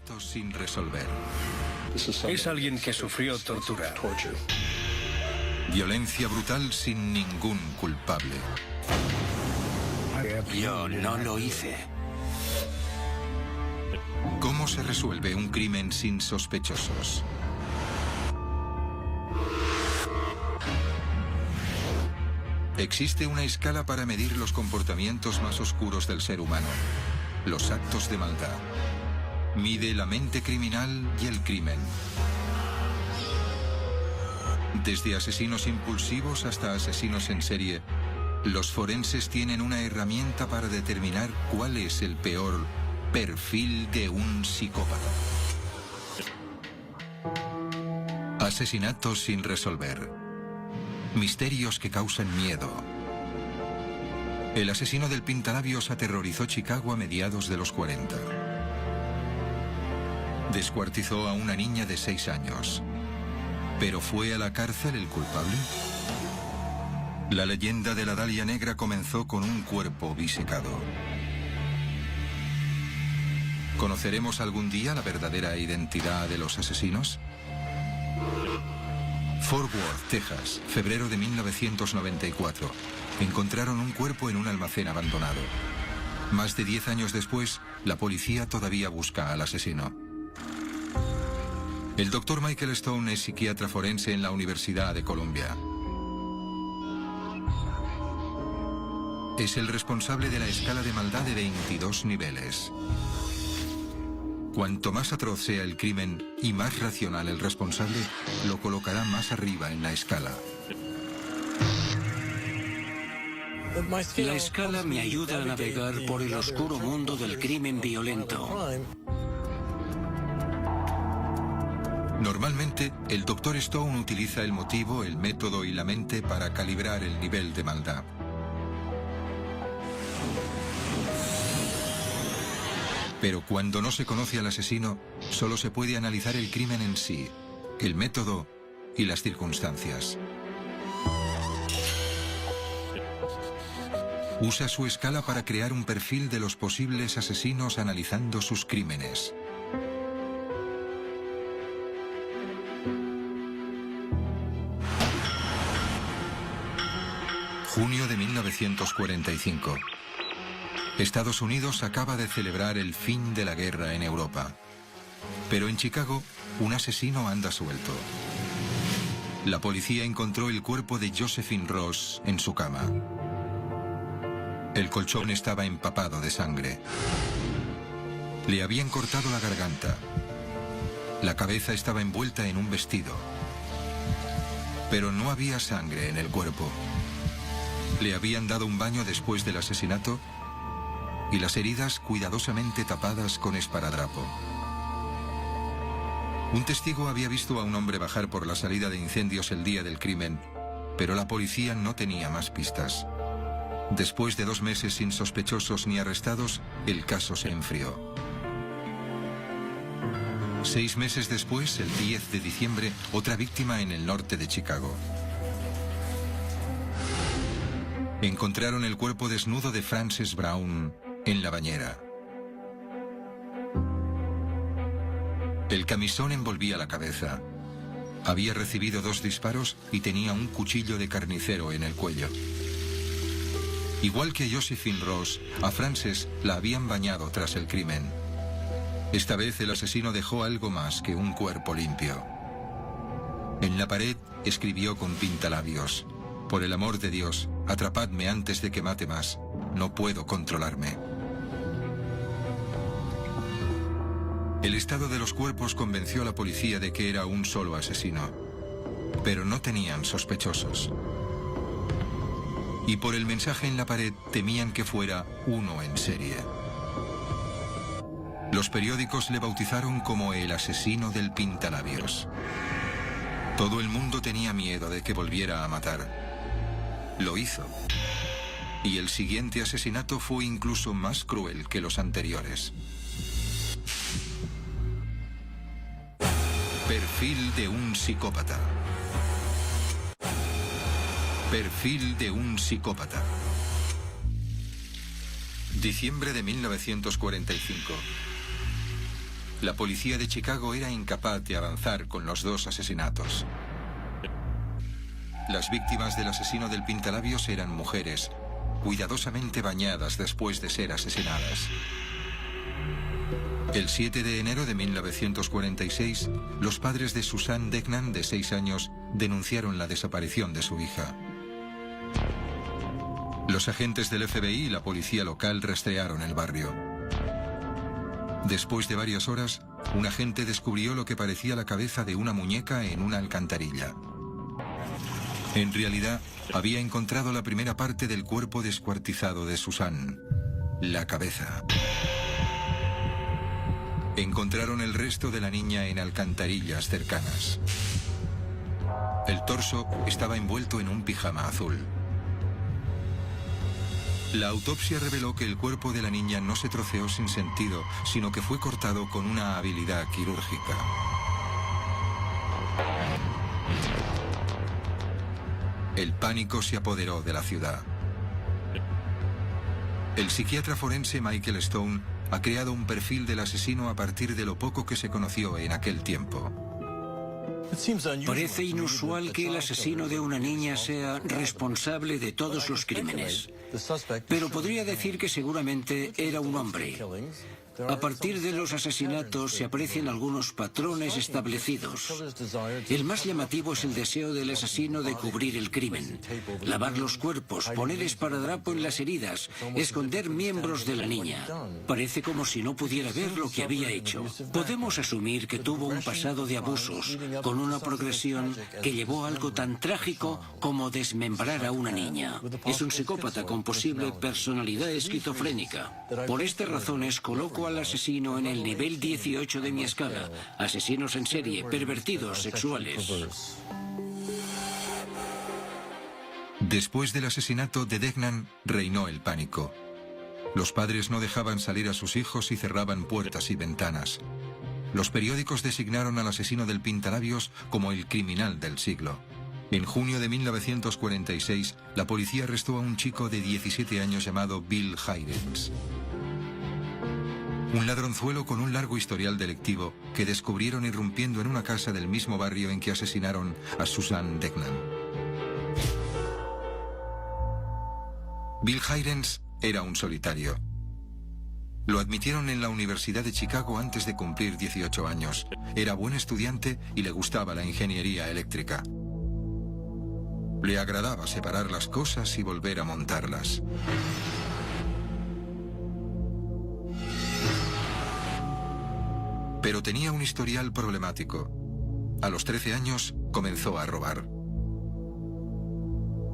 Asesinatos sin resolver. Es alguien que sufrió tortura. Violencia brutal sin ningún culpable. Yo no lo hice. ¿Cómo se resuelve un crimen sin sospechosos? Existe una escala para medir los comportamientos más oscuros del ser humano, los actos de maldad. Mide la mente criminal y el crimen. Desde asesinos impulsivos hasta asesinos en serie, los forenses tienen una herramienta para determinar cuál es el peor perfil de un psicópata. Asesinatos sin resolver. Misterios que causan miedo. El asesino del pintalabios aterrorizó Chicago a mediados de los 40. Descuartizó a una niña de 6 años. ¿Pero fue a la cárcel el culpable? La leyenda de la Dalia Negra comenzó con un cuerpo disecado. ¿Conoceremos algún día la verdadera identidad de los asesinos? Fort Worth, Texas, febrero de 1994. Encontraron un cuerpo en un almacén abandonado. Más de 10 años después, la policía todavía busca al asesino. El doctor Michael Stone es psiquiatra forense en la Universidad de Columbia. Es el responsable de la escala de maldad de 22 niveles. Cuanto más atroz sea el crimen y más racional el responsable, lo colocará más arriba en la escala. La escala me ayuda a navegar por el oscuro mundo del crimen violento. Normalmente, el Dr. Stone utiliza el motivo, el método y la mente para calibrar el nivel de maldad. Pero cuando no se conoce al asesino, solo se puede analizar el crimen en sí, el método y las circunstancias. Usa su escala para crear un perfil de los posibles asesinos analizando sus crímenes. Junio de 1945. Estados Unidos acaba de celebrar el fin de la guerra en Europa. Pero en Chicago, un asesino anda suelto. La policía encontró el cuerpo de Josephine Ross en su cama. El colchón estaba empapado de sangre. Le habían cortado la garganta. La cabeza estaba envuelta en un vestido. Pero no había sangre en el cuerpo. Le habían dado un baño después del asesinato y las heridas cuidadosamente tapadas con esparadrapo. Un testigo había visto a un hombre bajar por la salida de incendios el día del crimen, pero la policía no tenía más pistas. Después de 2 meses sin sospechosos ni arrestados, el caso se enfrió. 6 meses después, el 10 de diciembre, otra víctima en el norte de Chicago. Encontraron el cuerpo desnudo de Frances Brown en la bañera. El camisón envolvía la cabeza. Había recibido 2 disparos y tenía un cuchillo de carnicero en el cuello. Igual que a Josephine Ross, a Frances la habían bañado tras el crimen. Esta vez el asesino dejó algo más que un cuerpo limpio. En la pared escribió con pintalabios: «Por el amor de Dios, atrapadme antes de que mate más. No puedo controlarme». El estado de los cuerpos convenció a la policía de que era un solo asesino, pero no tenían sospechosos. Y por el mensaje en la pared temían que fuera uno en serie. Los periódicos le bautizaron como el asesino del pintalabios. Todo el mundo tenía miedo de que volviera a matar. Lo hizo. Y el siguiente asesinato fue incluso más cruel que los anteriores. Perfil de un psicópata. Perfil de un psicópata. Diciembre de 1945. La policía de Chicago era incapaz de avanzar con los 2 asesinatos. Las víctimas del asesino del pintalabios eran mujeres, cuidadosamente bañadas después de ser asesinadas. El 7 de enero de 1946, los padres de Suzanne Degnan, de 6 años, denunciaron la desaparición de su hija. Los agentes del FBI y la policía local rastrearon el barrio. Después de varias horas, un agente descubrió lo que parecía la cabeza de una muñeca en una alcantarilla. En realidad, había encontrado la primera parte del cuerpo descuartizado de Suzanne, la cabeza. Encontraron el resto de la niña en alcantarillas cercanas. El torso estaba envuelto en un pijama azul. La autopsia reveló que el cuerpo de la niña no se troceó sin sentido, sino que fue cortado con una habilidad quirúrgica. El pánico se apoderó de la ciudad. El psiquiatra forense Michael Stone ha creado un perfil del asesino a partir de lo poco que se conoció en aquel tiempo. Parece inusual que el asesino de una niña sea responsable de todos los crímenes, pero podría decir que seguramente era un hombre. A partir de los asesinatos se aprecian algunos patrones establecidos. El más llamativo es el deseo del asesino de cubrir el crimen, lavar los cuerpos, poner esparadrapo en las heridas, esconder miembros de la niña. Parece como si no pudiera ver lo que había hecho. Podemos asumir que tuvo un pasado de abusos, con una progresión que llevó a algo tan trágico como desmembrar a una niña. Es un psicópata con posible personalidad esquizofrénica. Por estas razones coloco al asesino en el nivel 18 de mi escala. Asesinos en serie, pervertidos sexuales. Después del asesinato de Degnan, reinó el pánico. Los padres no dejaban salir a sus hijos y cerraban puertas y ventanas. Los periódicos designaron al asesino del pintalabios como el criminal del siglo. En junio de 1946, la policía arrestó a un chico de 17 años llamado Bill Heirens. Un ladronzuelo con un largo historial delictivo que descubrieron irrumpiendo en una casa del mismo barrio en que asesinaron a Suzanne Degnan. Bill Heirens era un solitario. Lo admitieron en la Universidad de Chicago antes de cumplir 18 años. Era buen estudiante y le gustaba la ingeniería eléctrica. Le agradaba separar las cosas y volver a montarlas. Pero tenía un historial problemático. A los 13 años comenzó a robar.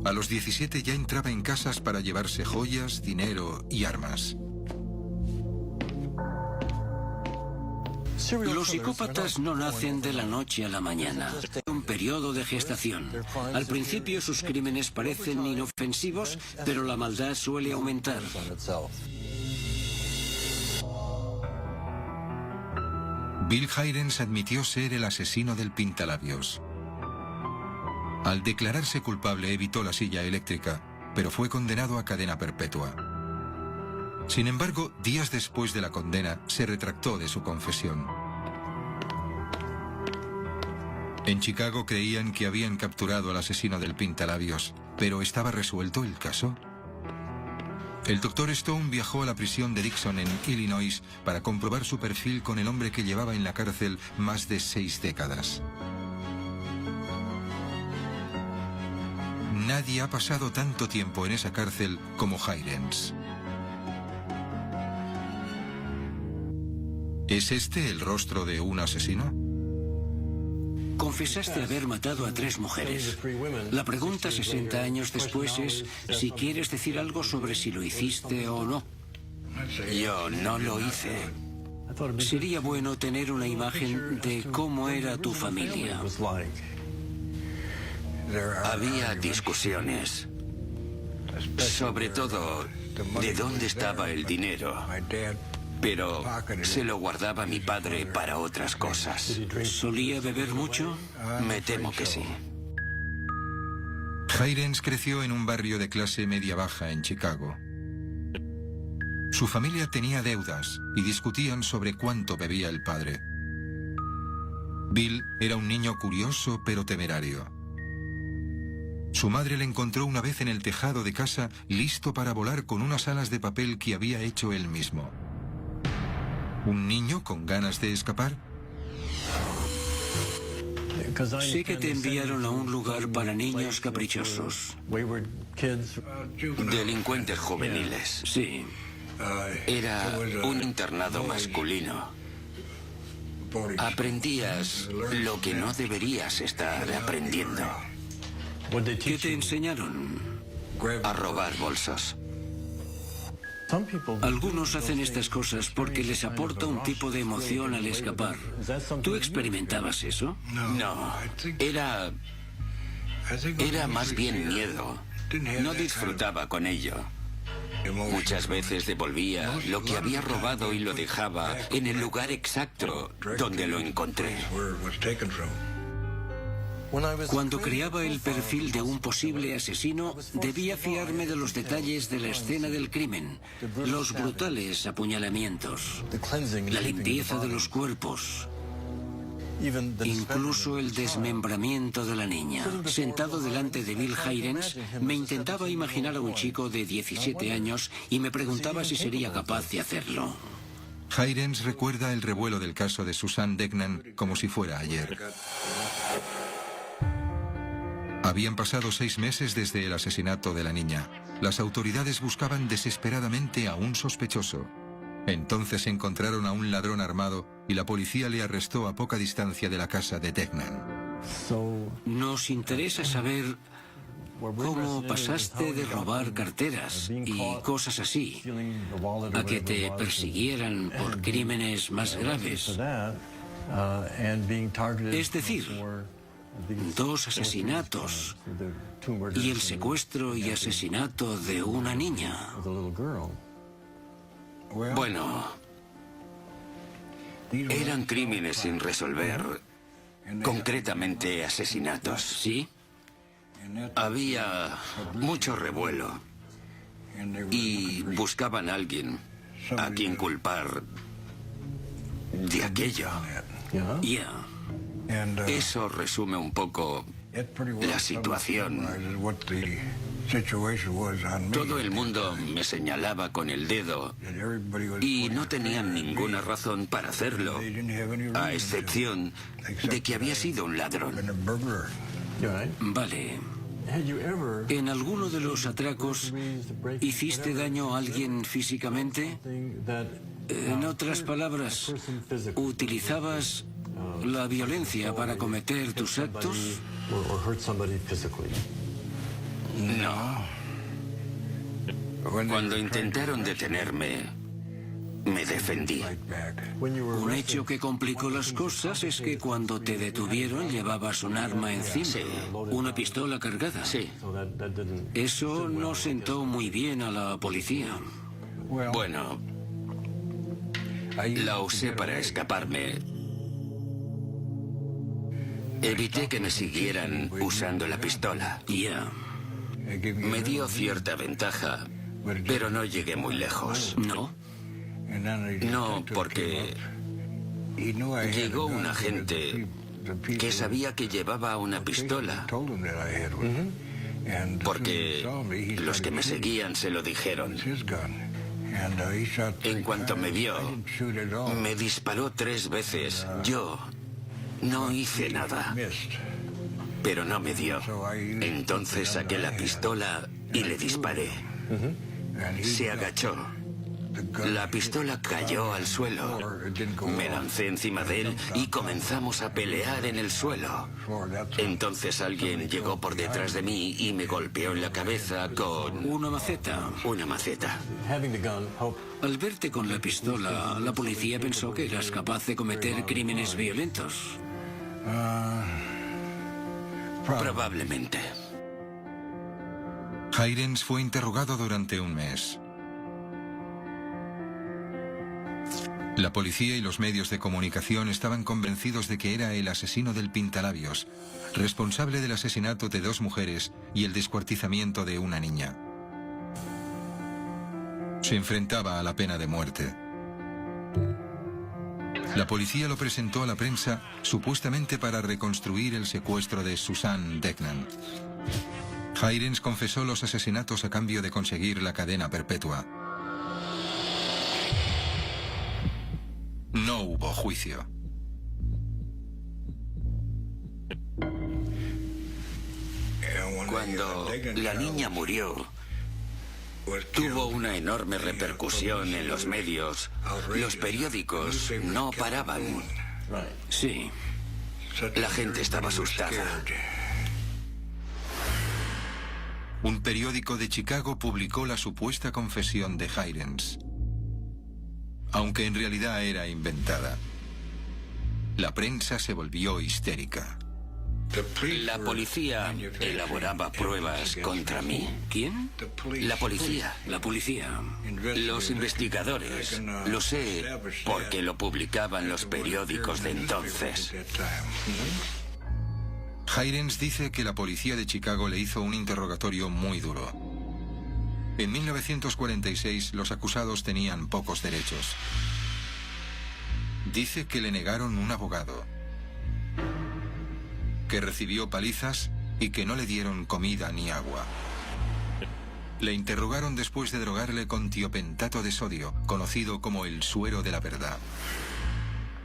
A los 17 ya entraba en casas para llevarse joyas, dinero y armas. Los psicópatas no nacen de la noche a la mañana. Hay un periodo de gestación. Al principio sus crímenes parecen inofensivos, pero la maldad suele aumentar. Bill Heirens admitió ser el asesino del pintalabios. Al declararse culpable evitó la silla eléctrica, pero fue condenado a cadena perpetua. Sin embargo, días después de la condena, se retractó de su confesión. En Chicago creían que habían capturado al asesino del pintalabios, pero ¿estaba resuelto el caso? El Dr. Stone viajó a la prisión de Dixon en Illinois para comprobar su perfil con el hombre que llevaba en la cárcel más de 6 décadas. Nadie ha pasado tanto tiempo en esa cárcel como Heirens. ¿Es este el rostro de un asesino? Confesaste haber matado a 3 mujeres. La pregunta 60 años después es si quieres decir algo sobre si lo hiciste o no. Yo no lo hice. Sería bueno tener una imagen de cómo era tu familia. Había discusiones. Sobre todo, de dónde estaba el dinero. Pero se lo guardaba mi padre para otras cosas. ¿Solía beber mucho? Me temo que sí. Heirens creció en un barrio de clase media-baja en Chicago. Su familia tenía deudas y discutían sobre cuánto bebía el padre. Bill era un niño curioso pero temerario. Su madre le encontró una vez en el tejado de casa listo para volar con unas alas de papel que había hecho él mismo. ¿Un niño con ganas de escapar? Sé que te enviaron a un lugar para niños caprichosos. Delincuentes juveniles. Sí. Era un internado masculino. Aprendías lo que no deberías estar aprendiendo. ¿Qué te enseñaron? A robar bolsos. Algunos hacen estas cosas porque les aporta un tipo de emoción al escapar. ¿Tú experimentabas eso? No, era más bien miedo. No disfrutaba con ello. Muchas veces devolvía lo que había robado y lo dejaba en el lugar exacto donde lo encontré. Cuando creaba el perfil de un posible asesino, debía fiarme de los detalles de la escena del crimen, los brutales apuñalamientos, la limpieza de los cuerpos, incluso el desmembramiento de la niña. Sentado delante de Bill Heirens, me intentaba imaginar a un chico de 17 años y me preguntaba si sería capaz de hacerlo. Heirens recuerda el revuelo del caso de Susan Degnan como si fuera ayer. Habían pasado 6 meses desde el asesinato de la niña. Las autoridades buscaban desesperadamente a un sospechoso. Entonces encontraron a un ladrón armado y la policía le arrestó a poca distancia de la casa de Degnan. Nos interesa saber cómo pasaste de robar carteras y cosas así a que te persiguieran por crímenes más graves. Es decir, 2 asesinatos y el secuestro y asesinato de una niña. Bueno, eran crímenes sin resolver, concretamente asesinatos. ¿Sí? Había mucho revuelo y buscaban a alguien a quien culpar de aquello. Ya. Eso resume un poco la situación. Todo el mundo me señalaba con el dedo y no tenían ninguna razón para hacerlo, a excepción de que había sido un ladrón. Vale. ¿En alguno de los atracos hiciste daño a alguien físicamente? En otras palabras, ¿utilizabas la violencia para cometer tus actos? No. Cuando intentaron detenerme, me defendí. Un hecho que complicó las cosas es que cuando te detuvieron llevabas un arma encima, Sí. una pistola cargada. Sí. Eso no sentó muy bien a la policía. Bueno, la usé para escaparme. Evité que me siguieran usando la pistola. Ya. Me dio cierta ventaja, pero no llegué muy lejos. ¿No? No, porque llegó un agente que sabía que llevaba una pistola, porque los que me seguían se lo dijeron. En cuanto me vio, me disparó 3 veces. Yo no hice nada, pero no me dio. Entonces saqué la pistola y le disparé. Se agachó. La pistola cayó al suelo. Me lancé encima de él y comenzamos a pelear en el suelo. Entonces alguien llegó por detrás de mí y me golpeó en la cabeza con Una maceta. una maceta. Al verte con la pistola, la policía pensó que eras capaz de cometer crímenes violentos. Probablemente. Heirens fue interrogado durante 1 mes. La policía y los medios de comunicación estaban convencidos de que era el asesino del pintalabios, responsable del asesinato de 2 mujeres y el descuartizamiento de una niña. Se enfrentaba a la pena de muerte. La policía lo presentó a la prensa supuestamente para reconstruir el secuestro de Susan Degnan. Hirons confesó los asesinatos a cambio de conseguir la cadena perpetua. No hubo juicio. Cuando la niña murió, tuvo una enorme repercusión en los medios. Los periódicos no paraban. Sí. La gente estaba asustada. Un periódico de Chicago publicó la supuesta confesión de Hirons, aunque en realidad era inventada. La prensa se volvió histérica. La policía elaboraba pruebas contra mí. ¿Quién? La policía. La policía. Los investigadores. Lo sé porque lo publicaban los periódicos de entonces. Hirons dice que la policía de Chicago le hizo un interrogatorio muy duro. En 1946 los acusados tenían pocos derechos. Dice que le negaron un abogado, que recibió palizas y que no le dieron comida ni agua. Le interrogaron después de drogarle con tiopentato de sodio, conocido como el suero de la verdad.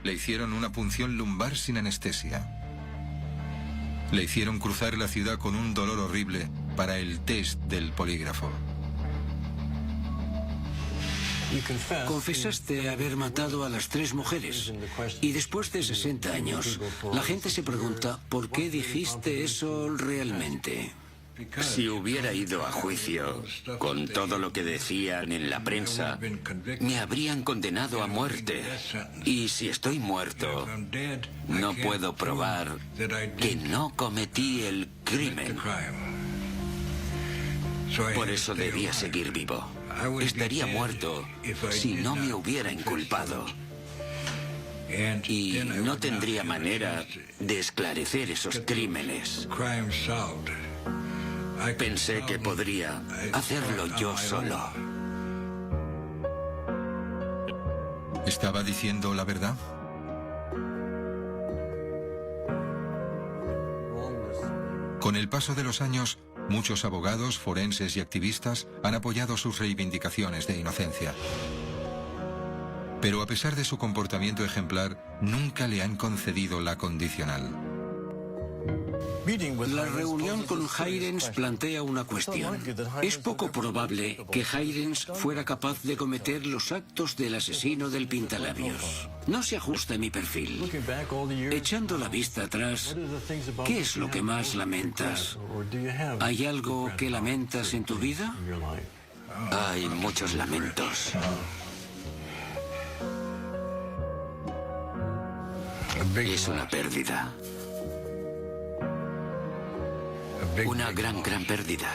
Le hicieron una punción lumbar sin anestesia. Le hicieron cruzar la ciudad con un dolor horrible para el test del polígrafo. Confesaste haber matado a las 3 mujeres. Y después de 60 años, la gente se pregunta ¿por qué dijiste eso realmente? Si hubiera ido a juicio con todo lo que decían en la prensa, me habrían condenado a muerte. Y si estoy muerto, no puedo probar que no cometí el crimen. Por eso debía seguir vivo. Estaría muerto si no me hubiera inculpado. Y no tendría manera de esclarecer esos crímenes. Pensé que podría hacerlo yo solo. ¿Estaba diciendo la verdad? Con el paso de los años, muchos abogados, forenses y activistas han apoyado sus reivindicaciones de inocencia. Pero a pesar de su comportamiento ejemplar, nunca le han concedido la condicional. La reunión con Hirons plantea una cuestión. Es poco probable que Hirons fuera capaz de cometer los actos del asesino del pintalabios. No se ajusta a mi perfil. Echando la vista atrás, ¿qué es lo que más lamentas? ¿Hay algo que lamentas en tu vida? Hay muchos lamentos. Es una pérdida. Una gran pérdida.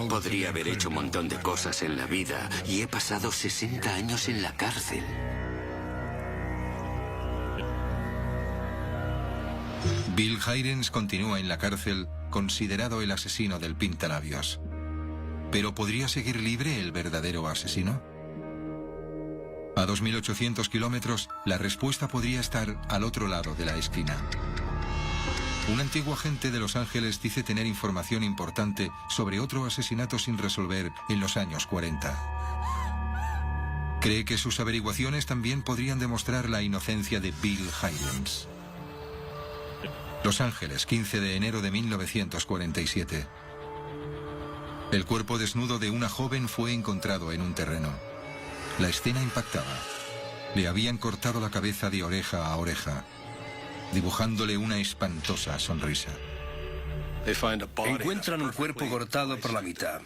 Podría haber hecho un montón de cosas en la vida y he pasado 60 años en la cárcel. Bill Hirons continúa en la cárcel, considerado el asesino del pintalabios. ¿Pero podría seguir libre el verdadero asesino? A 2.800 kilómetros, la respuesta podría estar al otro lado de la esquina. Un antiguo agente de Los Ángeles dice tener información importante sobre otro asesinato sin resolver en los años 40. Cree que sus averiguaciones también podrían demostrar la inocencia de Bill Hirons. Los Ángeles, 15 de enero de 1947. El cuerpo desnudo de una joven fue encontrado en un terreno. La escena impactaba. Le habían cortado la cabeza de oreja a oreja, dibujándole una espantosa sonrisa. Encuentran un cuerpo cortado por la mitad.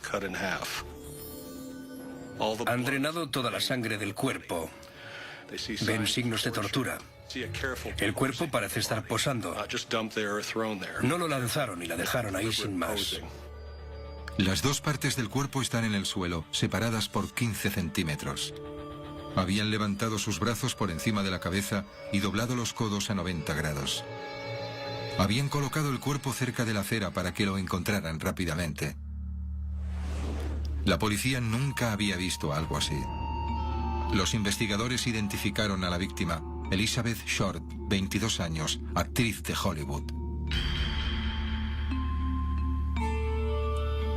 Han drenado toda la sangre del cuerpo. Ven signos de tortura. El cuerpo parece estar posando. No lo lanzaron y la dejaron ahí sin más. Las 2 partes del cuerpo están en el suelo, separadas por 15 centímetros. Habían levantado sus brazos por encima de la cabeza y doblado los codos a 90 grados. Habían colocado el cuerpo cerca de la acera para que lo encontraran rápidamente. La policía nunca había visto algo así. Los investigadores identificaron a la víctima, Elizabeth Short, 22 años, actriz de Hollywood.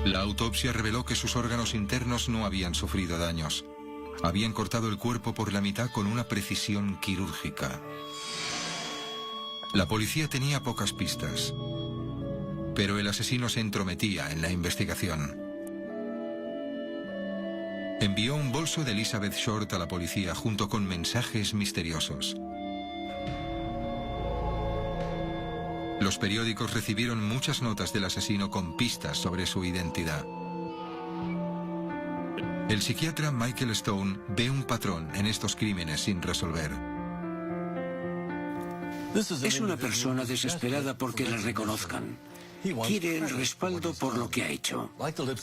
La autopsia reveló que sus órganos internos no habían sufrido daños. Habían cortado el cuerpo por la mitad con una precisión quirúrgica. La policía tenía pocas pistas, pero el asesino se entrometía en la investigación. Envió un bolso de Elizabeth Short a la policía junto con mensajes misteriosos. Los periódicos recibieron muchas notas del asesino con pistas sobre su identidad. El psiquiatra Michael Stone ve un patrón en estos crímenes sin resolver. Es una persona desesperada porque la reconozcan. Quiere el respaldo por lo que ha hecho.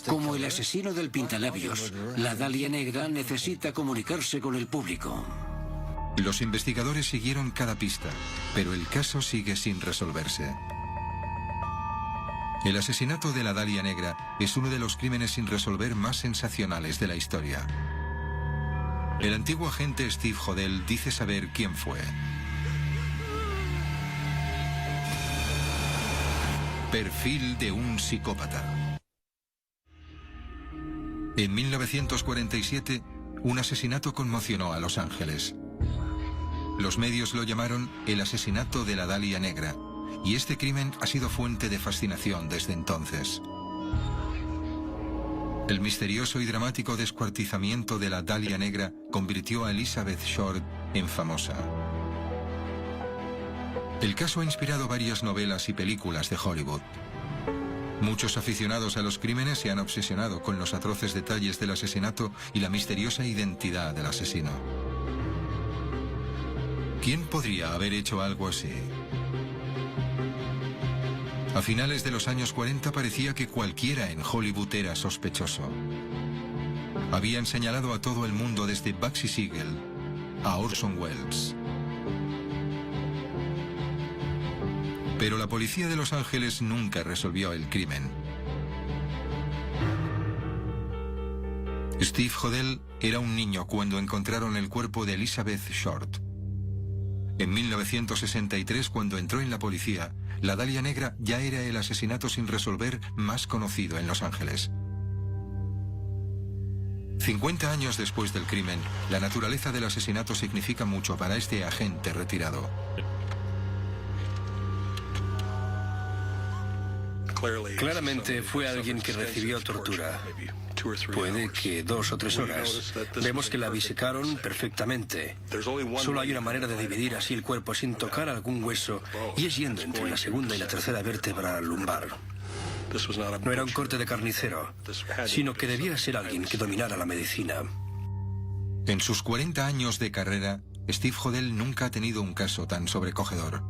Como el asesino del pintalabios, la Dalia Negra necesita comunicarse con el público. Los investigadores siguieron cada pista, pero el caso sigue sin resolverse. El asesinato de la Dalia Negra es uno de los crímenes sin resolver más sensacionales de la historia. El antiguo agente Steve Hodel dice saber quién fue. Perfil de un psicópata. En 1947, un asesinato conmocionó a Los Ángeles. Los medios lo llamaron el asesinato de la Dalia Negra, y este crimen ha sido fuente de fascinación desde entonces. El misterioso y dramático descuartizamiento de la Dalia Negra convirtió a Elizabeth Short en famosa. El caso ha inspirado varias novelas y películas de Hollywood. Muchos aficionados a los crímenes se han obsesionado con los atroces detalles del asesinato y la misteriosa identidad del asesino. ¿Quién podría haber hecho algo así? A finales de los años 40 parecía que cualquiera en Hollywood era sospechoso. Habían señalado a todo el mundo desde Bugsy Siegel a Orson Welles. Pero la policía de Los Ángeles nunca resolvió el crimen. Steve Hodel era un niño cuando encontraron el cuerpo de Elizabeth Short. En 1963, cuando entró en la policía, la Dalia Negra ya era el asesinato sin resolver más conocido en Los Ángeles. 50 años después del crimen, la naturaleza del asesinato significa mucho para este agente retirado. Claramente fue alguien que recibió tortura. Puede que 2 o 3 horas. Vemos que la bisecaron perfectamente. Solo hay una manera de dividir así el cuerpo sin tocar algún hueso, y es yendo entre la segunda y la tercera vértebra lumbar. No era un corte de carnicero, sino que debía ser alguien que dominara la medicina. En sus 40 años de carrera, Steve Hodel nunca ha tenido un caso tan sobrecogedor.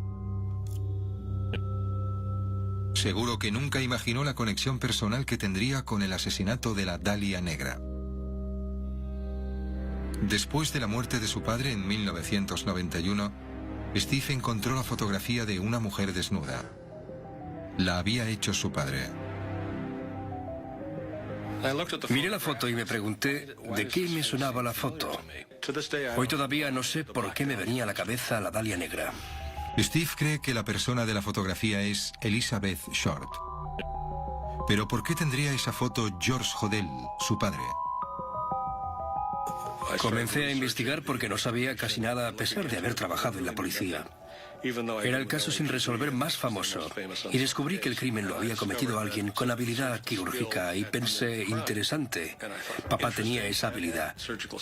Seguro que nunca imaginó la conexión personal que tendría con el asesinato de la Dalia Negra. Después de la muerte de su padre en 1991, Steve encontró la fotografía de una mujer desnuda. La había hecho su padre. Miré la foto y me pregunté de qué me sonaba la foto. Hoy todavía no sé por qué me venía a la cabeza la Dalia Negra. Steve cree que la persona de la fotografía es Elizabeth Short. Pero ¿por qué tendría esa foto George Hodel, su padre? Comencé a investigar porque no sabía casi nada a pesar de haber trabajado en la policía. Era el caso sin resolver más famoso, y descubrí que el crimen lo había cometido alguien con habilidad quirúrgica y pensé, interesante, papá tenía esa habilidad,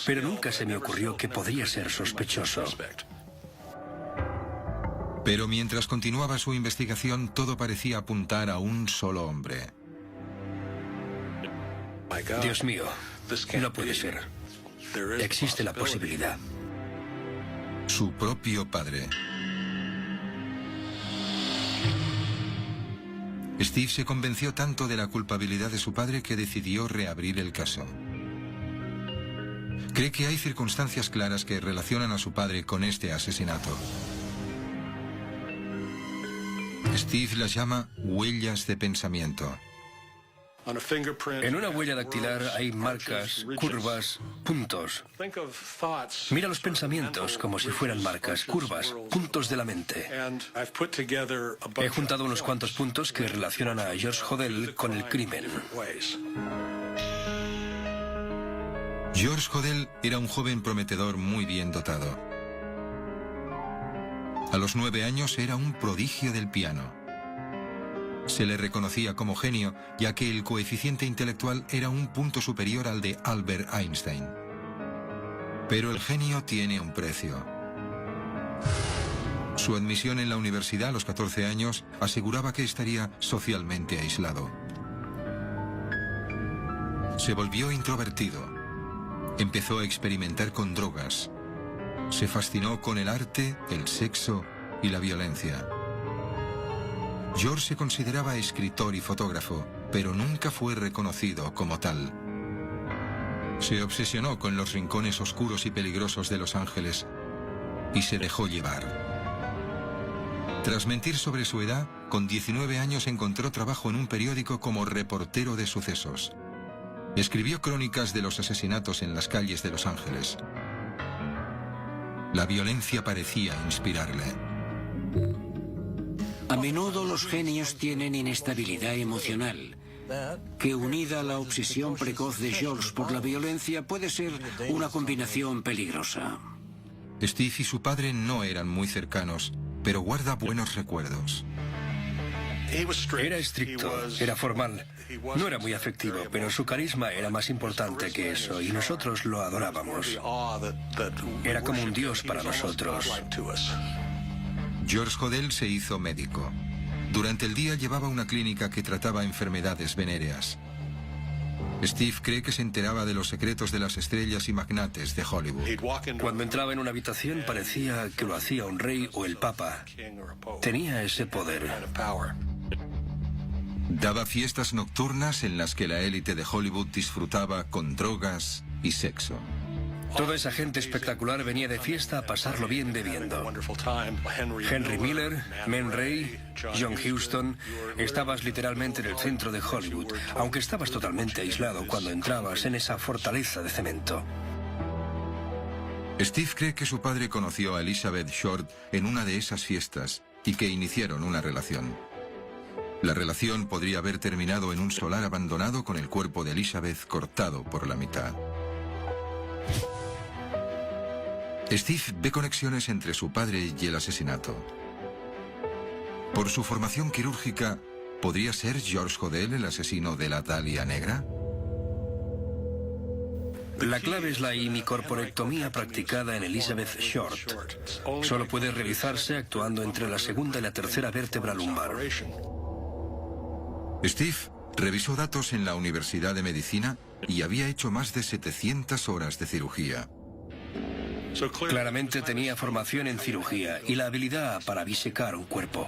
pero nunca se me ocurrió que podría ser sospechoso. Pero mientras continuaba su investigación, todo parecía apuntar a un solo hombre. Dios mío, no puede ser. Existe la posibilidad. Su propio padre. Steve se convenció tanto de la culpabilidad de su padre que decidió reabrir el caso. Cree que hay circunstancias claras que relacionan a su padre con este asesinato. Steve las llama huellas de pensamiento. En una huella dactilar hay marcas, curvas, puntos. Mira los pensamientos como si fueran marcas, curvas, puntos de la mente. He juntado unos cuantos puntos que relacionan a George Hodel con el crimen. George Hodel era un joven prometedor muy bien dotado. A los 9 años era un prodigio del piano. Se le reconocía como genio, ya que el coeficiente intelectual era un punto superior al de Albert Einstein. Pero el genio tiene un precio. Su admisión en la universidad a los 14 años aseguraba que estaría socialmente aislado. Se volvió introvertido. Empezó a experimentar con drogas. Se fascinó con el arte, el sexo y la violencia. George se consideraba escritor y fotógrafo, pero nunca fue reconocido como tal. Se obsesionó con los rincones oscuros y peligrosos de Los Ángeles y se dejó llevar. Tras mentir sobre su edad, con 19 años encontró trabajo en un periódico como reportero de sucesos. Escribió crónicas de los asesinatos en las calles de Los Ángeles. La violencia parecía inspirarle. A menudo los genios tienen inestabilidad emocional, que unida a la obsesión precoz de George por la violencia puede ser una combinación peligrosa. Steve y su padre no eran muy cercanos, pero guarda buenos recuerdos. Era estricto, era formal. No era muy afectivo, pero su carisma era más importante que eso y nosotros lo adorábamos. Era como un dios para nosotros. George Hodel se hizo médico. Durante el día llevaba una clínica que trataba enfermedades venéreas. Steve cree que se enteraba de los secretos de las estrellas y magnates de Hollywood. Cuando entraba en una habitación parecía que lo hacía un rey o el papa. Tenía ese poder. Daba fiestas nocturnas en las que la élite de Hollywood disfrutaba con drogas y sexo. Toda esa gente espectacular venía de fiesta a pasarlo bien bebiendo. Henry Miller, Man Ray, John Huston. Estabas literalmente en el centro de Hollywood, aunque estabas totalmente aislado cuando entrabas en esa fortaleza de cemento. Steve cree que su padre conoció a Elizabeth Short en una de esas fiestas y que iniciaron una relación. La relación podría haber terminado en un solar abandonado con el cuerpo de Elizabeth cortado por la mitad. Steve ve conexiones entre su padre y el asesinato. Por su formación quirúrgica, ¿podría ser George Hodel el asesino de la Dalia Negra? La clave es la hemicorporectomía practicada en Elizabeth Short. Solo puede realizarse actuando entre la segunda y la tercera vértebra lumbar. Steve revisó datos en la Universidad de Medicina y había hecho más de 700 horas de cirugía. Claramente tenía formación en cirugía y la habilidad para bisecar un cuerpo.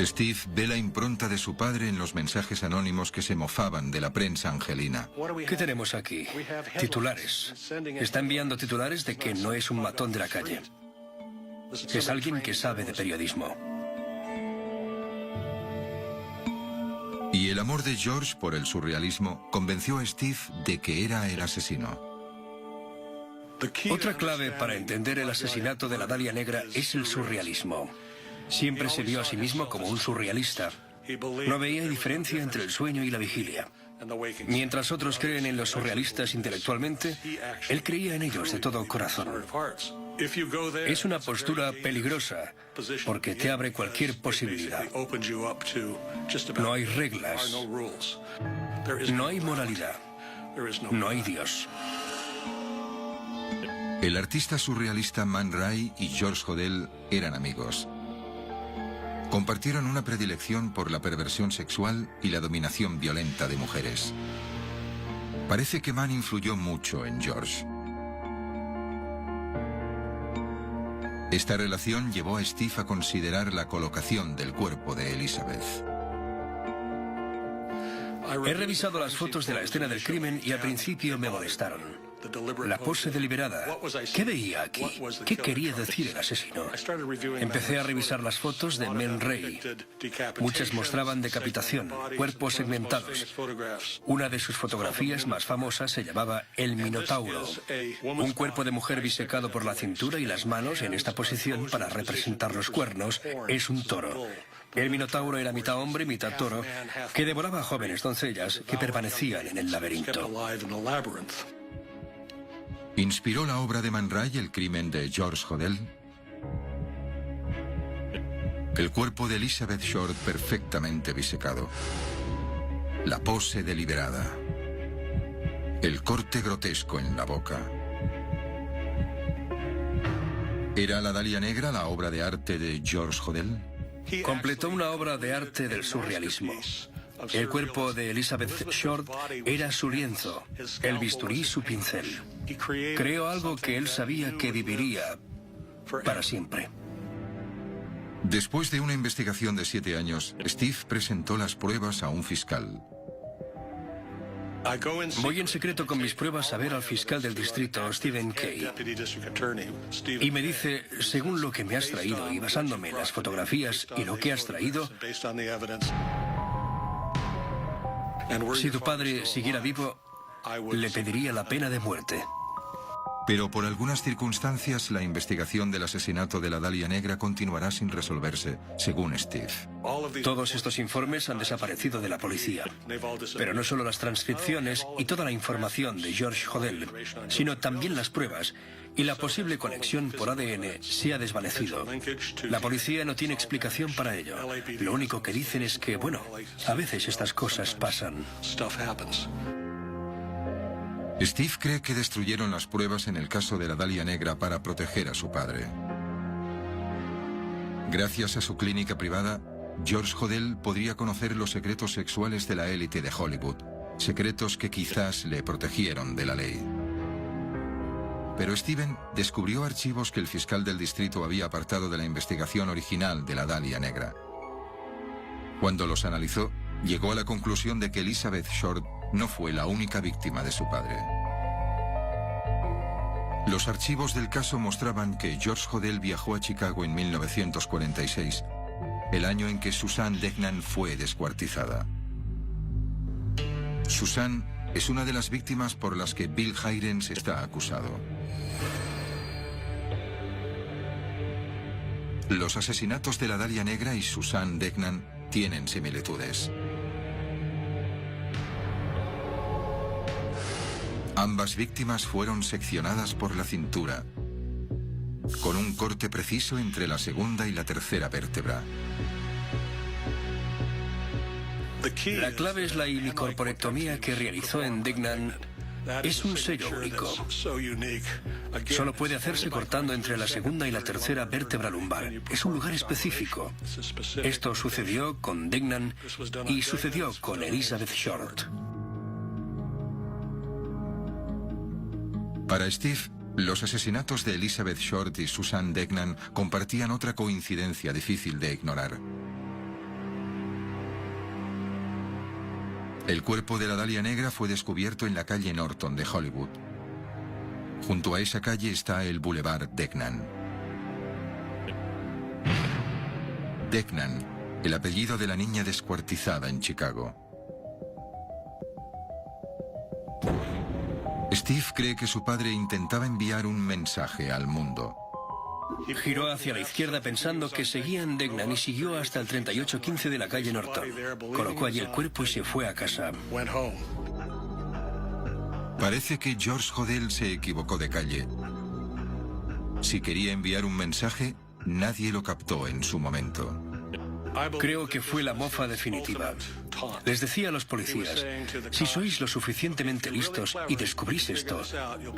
Steve ve la impronta de su padre en los mensajes anónimos que se mofaban de la prensa angelina. ¿Qué tenemos aquí? Titulares. Está enviando titulares de que no es un matón de la calle. Es alguien que sabe de periodismo. Y el amor de George por el surrealismo convenció a Steve de que era el asesino. Otra clave para entender el asesinato de la Dalia Negra es el surrealismo. Siempre se vio a sí mismo como un surrealista. No veía diferencia entre el sueño y la vigilia. Mientras otros creen en los surrealistas intelectualmente, él creía en ellos de todo corazón. Es una postura peligrosa porque te abre cualquier posibilidad. No hay reglas. No hay moralidad. No hay Dios. El artista surrealista Man Ray y George Hodel eran amigos. Compartieron una predilección por la perversión sexual y la dominación violenta de mujeres. Parece que Man influyó mucho en George. Esta relación llevó a Steve a considerar la colocación del cuerpo de Elizabeth. He revisado las fotos de la escena del crimen y al principio me molestaron. La pose deliberada. ¿Qué veía aquí? ¿Qué quería decir el asesino? Empecé a revisar las fotos de Man Ray. Muchas mostraban decapitación, cuerpos segmentados. Una de sus fotografías más famosas se llamaba El Minotauro. Un cuerpo de mujer bisecado por la cintura y las manos en esta posición para representar los cuernos es un toro. El Minotauro era mitad hombre, mitad toro, que devoraba a jóvenes doncellas que permanecían en el laberinto. ¿Inspiró la obra de Man Ray el crimen de George Hodel? El cuerpo de Elizabeth Short perfectamente disecado. La pose deliberada. El corte grotesco en la boca. ¿Era la Dalia Negra la obra de arte de George Hodel? Completó una obra de arte del surrealismo. El cuerpo de Elizabeth Short era su lienzo, el bisturí su pincel. Creó algo que él sabía que viviría para siempre. Después de una investigación de 7 años, Steve presentó las pruebas a un fiscal. Voy en secreto con mis pruebas a ver al fiscal del distrito, Stephen Kay. Y me dice, según lo que me has traído y basándome en las fotografías y lo que has traído, si tu padre siguiera vivo, le pediría la pena de muerte. Pero por algunas circunstancias, la investigación del asesinato de la Dalia Negra continuará sin resolverse, según Steve. Todos estos informes han desaparecido de la policía. Pero no solo las transcripciones y toda la información de George Hodel, sino también las pruebas y la posible conexión por ADN se ha desvanecido. La policía no tiene explicación para ello. Lo único que dicen es que, bueno, a veces estas cosas pasan. Steve cree que destruyeron las pruebas en el caso de la Dalia Negra para proteger a su padre. Gracias a su clínica privada, George Hodel podría conocer los secretos sexuales de la élite de Hollywood, secretos que quizás le protegieron de la ley. Pero Steven descubrió archivos que el fiscal del distrito había apartado de la investigación original de la Dalia Negra. Cuando los analizó, llegó a la conclusión de que Elizabeth Short no fue la única víctima de su padre. Los archivos del caso mostraban que George Hodel viajó a Chicago en 1946, el año en que Susan Degnan fue descuartizada. Susan es una de las víctimas por las que Bill Heirens está acusado. Los asesinatos de la Dalia Negra y Susan Degnan tienen similitudes. Ambas víctimas fueron seccionadas por la cintura, con un corte preciso entre la segunda y la tercera vértebra. La clave es la hemicorporectomía que realizó en Degnan. Es un sello único. Solo puede hacerse cortando entre la segunda y la tercera vértebra lumbar. Es un lugar específico. Esto sucedió con Degnan y sucedió con Elizabeth Short. Para Steve, los asesinatos de Elizabeth Short y Susan Degnan compartían otra coincidencia difícil de ignorar. El cuerpo de la Dalia Negra fue descubierto en la calle Norton de Hollywood. Junto a esa calle está el Boulevard Degnan. Degnan, el apellido de la niña descuartizada en Chicago. Steve cree que su padre intentaba enviar un mensaje al mundo. Giró hacia la izquierda pensando que seguía en Degnan y siguió hasta el 3815 de la calle Norton. Colocó allí el cuerpo y se fue a casa. Parece que George Hodel se equivocó de calle. Si quería enviar un mensaje, nadie lo captó en su momento. Creo que fue la mofa definitiva. Les decía a los policías, si sois lo suficientemente listos y descubrís esto,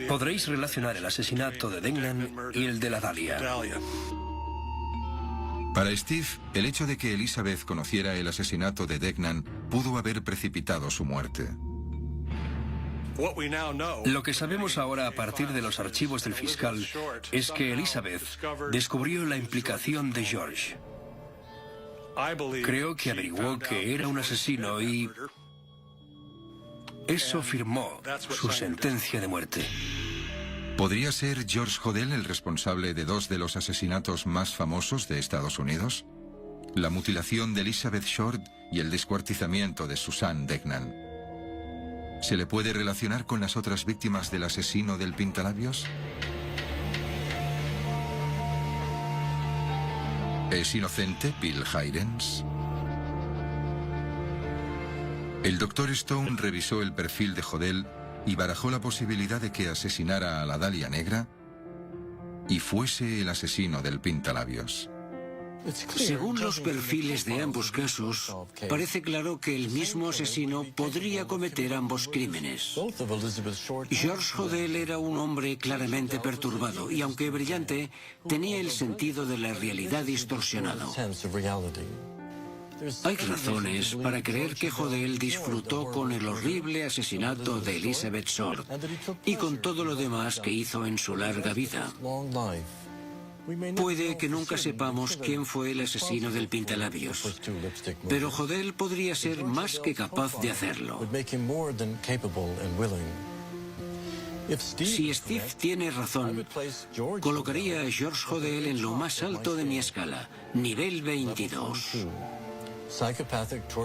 podréis relacionar el asesinato de Degnan y el de la Dalia. Para Steve, el hecho de que Elizabeth conociera el asesinato de Degnan pudo haber precipitado su muerte. Lo que sabemos ahora a partir de los archivos del fiscal es que Elizabeth descubrió la implicación de George. Creo que averiguó que era un asesino y eso firmó su sentencia de muerte. ¿Podría ser George Hodel el responsable de dos de los asesinatos más famosos de Estados Unidos? La mutilación de Elizabeth Short y el descuartizamiento de Susan Degnan. ¿Se le puede relacionar con las otras víctimas del asesino del pintalabios? ¿Es inocente Bill Heirens? El Dr. Stone revisó el perfil de Hodel y barajó la posibilidad de que asesinara a la Dalia Negra y fuese el asesino del pintalabios. Según los perfiles de ambos casos, parece claro que el mismo asesino podría cometer ambos crímenes. George Hodel era un hombre claramente perturbado y, aunque brillante, tenía el sentido de la realidad distorsionado. Hay razones para creer que Hodel disfrutó con el horrible asesinato de Elizabeth Short y con todo lo demás que hizo en su larga vida. Puede que nunca sepamos quién fue el asesino del pintalabios, pero Hodel podría ser más que capaz de hacerlo. Si Steve tiene razón, colocaría a George Hodel en lo más alto de mi escala, nivel 22.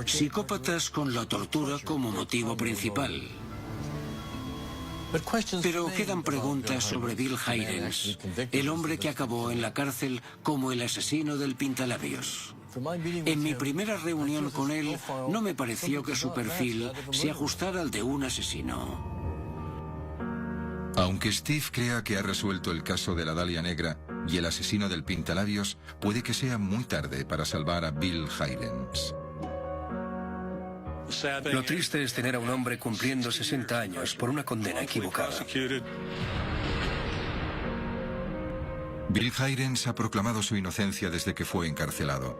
Psicópatas con la tortura como motivo principal. Pero quedan preguntas sobre Bill Heirens, el hombre que acabó en la cárcel como el asesino del pintalabios. En mi primera reunión con él, no me pareció que su perfil se ajustara al de un asesino. Aunque Steve crea que ha resuelto el caso de la Dalia Negra y el asesino del pintalabios, puede que sea muy tarde para salvar a Bill Heirens. Lo triste es tener a un hombre cumpliendo 60 años por una condena equivocada. Bill Heirens ha proclamado su inocencia desde que fue encarcelado.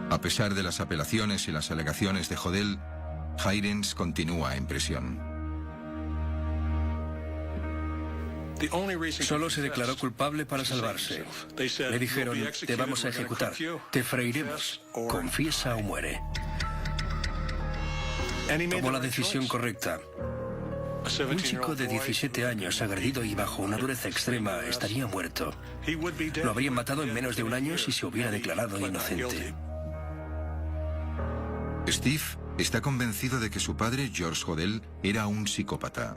A pesar de las apelaciones y las alegaciones de Hodel, Heirens continúa en prisión. Solo se declaró culpable para salvarse. Le dijeron, te vamos a ejecutar, te freiremos, confiesa o muere. Tomó la decisión correcta. Un chico de 17 años, agredido y bajo una dureza extrema, estaría muerto. Lo habrían matado en menos de un año si se hubiera declarado inocente. Steve está convencido de que su padre, George Hodel, era un psicópata.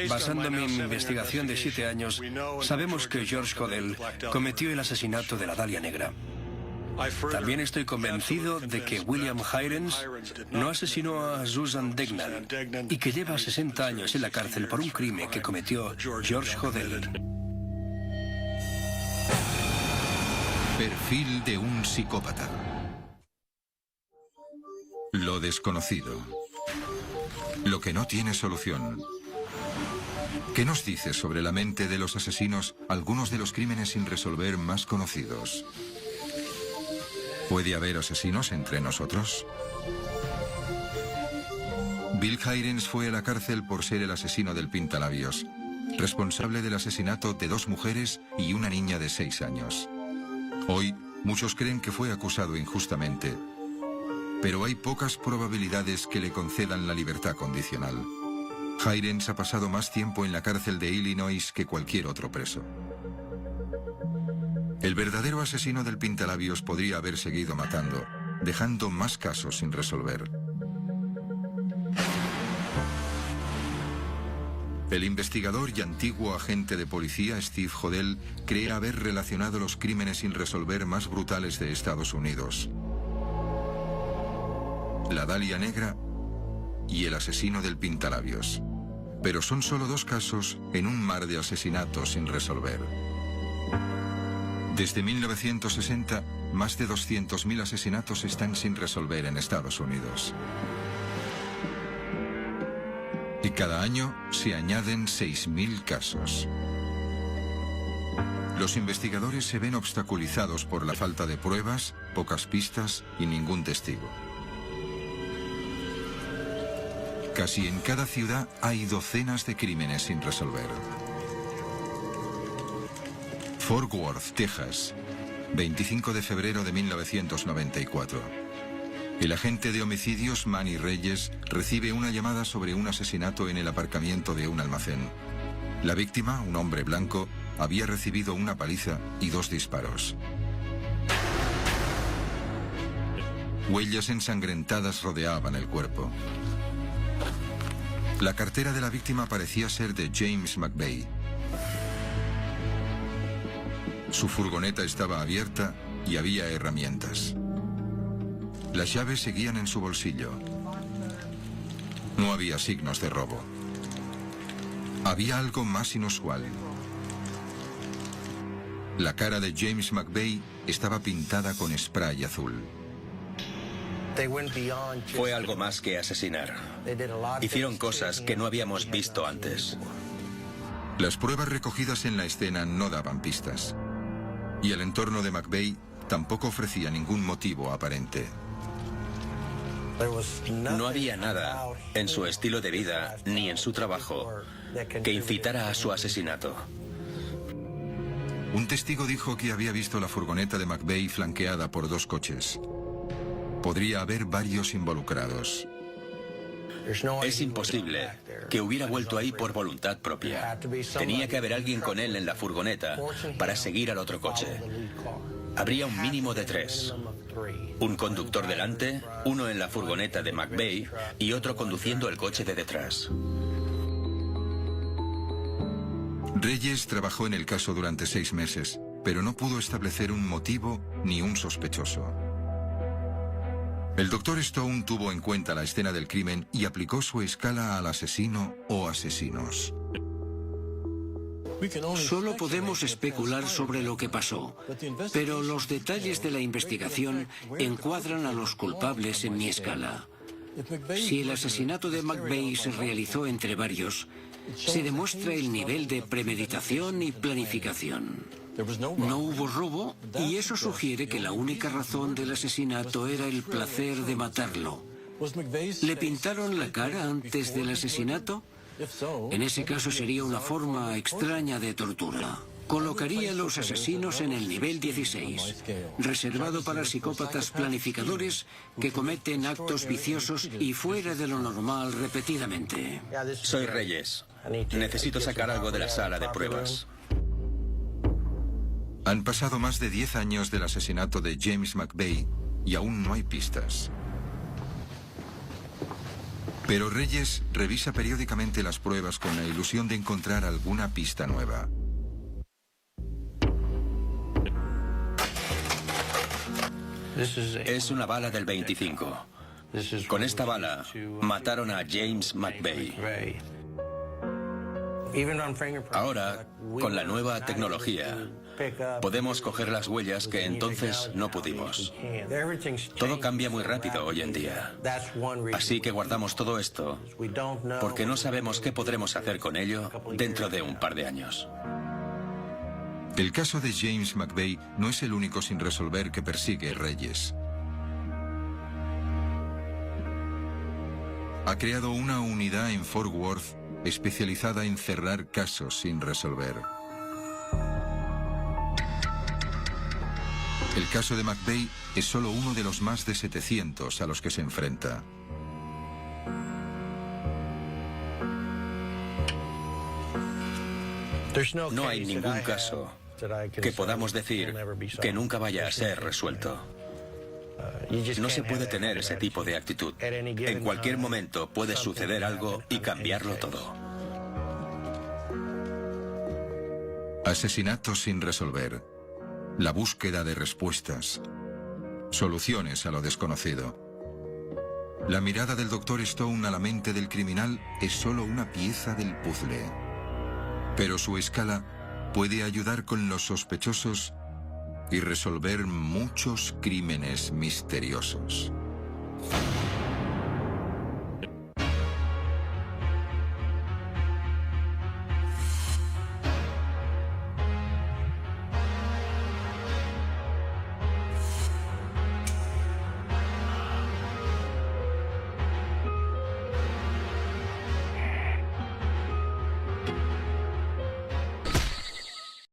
Basándome en mi investigación de 7 años, sabemos que George Hodel cometió el asesinato de la Dalia Negra. También estoy convencido de que William Heirens no asesinó a Susan Degnan y que lleva 60 años en la cárcel por un crimen que cometió George Hodel. Perfil de un psicópata. Lo desconocido. Lo que no tiene solución. ¿Qué nos dice sobre la mente de los asesinos algunos de los crímenes sin resolver más conocidos? ¿Puede haber asesinos entre nosotros? Bill Heirens fue a la cárcel por ser el asesino del pintalabios, responsable del asesinato de 2 mujeres y una niña de 6 años. Hoy, muchos creen que fue acusado injustamente, pero hay pocas probabilidades que le concedan la libertad condicional. Heirens ha pasado más tiempo en la cárcel de Illinois que cualquier otro preso. El verdadero asesino del pintalabios podría haber seguido matando, dejando más casos sin resolver. El investigador y antiguo agente de policía Steve Hodel cree haber relacionado los crímenes sin resolver más brutales de Estados Unidos: la Dalia Negra y el asesino del pintalabios. Pero son solo 2 casos en un mar de asesinatos sin resolver. Desde 1960, más de 200.000 asesinatos están sin resolver en Estados Unidos. Y cada año se añaden 6.000 casos. Los investigadores se ven obstaculizados por la falta de pruebas, pocas pistas y ningún testigo. Casi en cada ciudad hay docenas de crímenes sin resolver. Fort Worth, Texas, 25 de febrero de 1994. El agente de homicidios Manny Reyes recibe una llamada sobre un asesinato en el aparcamiento de un almacén. La víctima, un hombre blanco, había recibido una paliza y 2 disparos. Huellas ensangrentadas rodeaban el cuerpo. La cartera de la víctima parecía ser de James McVeigh. Su furgoneta estaba abierta y había herramientas. Las llaves seguían en su bolsillo. No había signos de robo. Había algo más inusual. La cara de James McVeigh estaba pintada con spray azul. Fue algo más que asesinar. Hicieron cosas que no habíamos visto antes. Las pruebas recogidas en la escena no daban pistas. Y el entorno de McVeigh tampoco ofrecía ningún motivo aparente. No había nada en su estilo de vida ni en su trabajo que incitara a su asesinato. Un testigo dijo que había visto la furgoneta de McVeigh flanqueada por 2 coches. Podría haber varios involucrados. Es imposible que hubiera vuelto ahí por voluntad propia. Tenía que haber alguien con él en la furgoneta para seguir al otro coche. Habría un mínimo de 3. Un conductor delante, uno en la furgoneta de McVeigh y otro conduciendo el coche de detrás. Reyes trabajó en el caso durante 6 meses, pero no pudo establecer un motivo ni un sospechoso. El Dr. Stone tuvo en cuenta la escena del crimen y aplicó su escala al asesino o asesinos. Solo podemos especular sobre lo que pasó, pero los detalles de la investigación encuadran a los culpables en mi escala. Si el asesinato de McVeigh se realizó entre varios, se demuestra el nivel de premeditación y planificación. No hubo robo y eso sugiere que la única razón del asesinato era el placer de matarlo. ¿Le pintaron la cara antes del asesinato? En ese caso sería una forma extraña de tortura. Colocaría a los asesinos en el nivel 16, reservado para psicópatas planificadores que cometen actos viciosos y fuera de lo normal repetidamente. Soy Reyes. Necesito sacar algo de la sala de pruebas. Han pasado más de 10 años del asesinato de James McVeigh y aún no hay pistas. Pero Reyes revisa periódicamente las pruebas con la ilusión de encontrar alguna pista nueva. Es una bala del 25. Con esta bala mataron a James McVeigh. Ahora, con la nueva tecnología, podemos coger las huellas que entonces no pudimos. Todo cambia muy rápido hoy en día. Así que guardamos todo esto, porque no sabemos qué podremos hacer con ello dentro de un par de años. El caso de James McVeigh no es el único sin resolver que persigue Reyes. Ha creado una unidad en Fort Worth especializada en cerrar casos sin resolver. El caso de McVeigh es solo uno de los más de 700 a los que se enfrenta. No hay ningún caso que podamos decir que nunca vaya a ser resuelto. No se puede tener ese tipo de actitud. En cualquier momento puede suceder algo y cambiarlo todo. Asesinatos sin resolver. La búsqueda de respuestas. Soluciones a lo desconocido. La mirada del Dr. Stone a la mente del criminal es solo una pieza del puzzle. Pero su escala puede ayudar con los sospechosos y resolver muchos crímenes misteriosos.